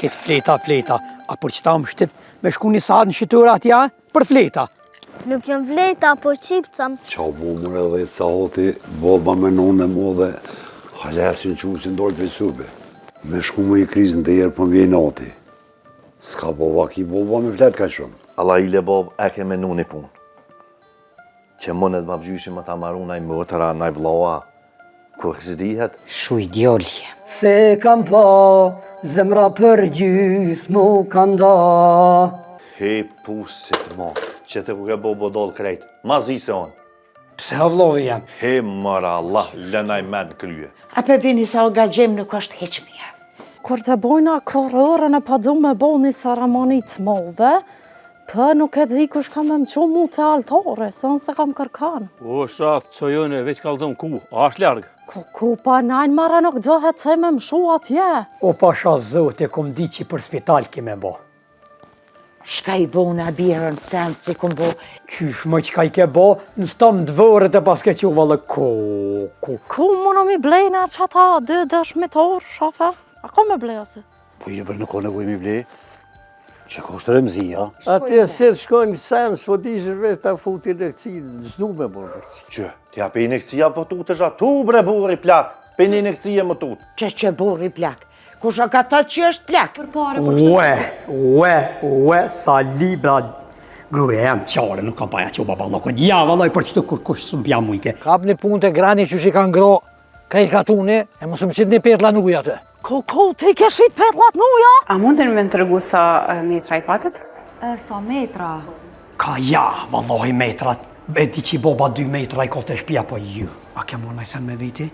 Këtë fleta, a për që ta më shtet me shku një saat në shqytër atja, për fleta. Nuk jam fleta, po qipcam. Qa bu mërë edhe sa hoti, boba me nonë e mu dhe halesin që usin dojtë vesupe. Me shku më i krizën dhe jerë për më vjen ati. Ska boba ki boba me flet ka shumë. Allah i le bob e ke me nuni punë. Që mënet ma bëgjyshim më ta maru naj mëtëra, naj vloa, kur kësë dihet. Shuj djolje. Se kam pa, zemra për gjys mu kanda. He pusit ma, që të ku ke bobo dollë krejt, ma zi se onë. Pse havlovi jam? He mëra Allah, lënaj me në krye. A për vini sa o gagjem nuk është heq mirë. Kur të bojna korërën e pa du me bo një saramonit modhe, për nuk e di kush kam me më qu mu të altare, sënë se kam kërkan. O, shatë që jënë veç kalzëm ku, ashtë largë. Ku pa najnë mara nuk dohet se me më shu atje. O pasha zote, kom di që për spital kime bo. Shka i bo në birën të sendë që kom bo. Qysh më që ka i ke bo, në stam dëvërët e paske që u valë ku. Ku më në mi blejna që ata dë dëshmitor, shafe? A ko me blej ose? Po i bërë në kone ku i mi blej, që ko është rëmzia. Atje se të shkojnë sen, s'po dishë vetë ta futi lekci, zdu me bo lekci. Që, t'ja pe inekcia për tu të zha, tu bre buri plak, pe një inekcia më tut. Që bori plak. Kusha ka ta që është plak. Ue, sa libra gruje jam qare, nuk kam paja që u babalokon. Ja, valoj për që të kur kush së mbja mujke. Kap një punë të grani që shi kanë gro, ka i katune, e mos më qitë një petla nuja të. Ku, ti ke shit petlat nuja? A mundën me në tërgu sa metra i patet? Sa metra? Ka ja, valoj metrat. E di që i boba 2 metra i kote shpia, po ju. A ke mor me sen me viti?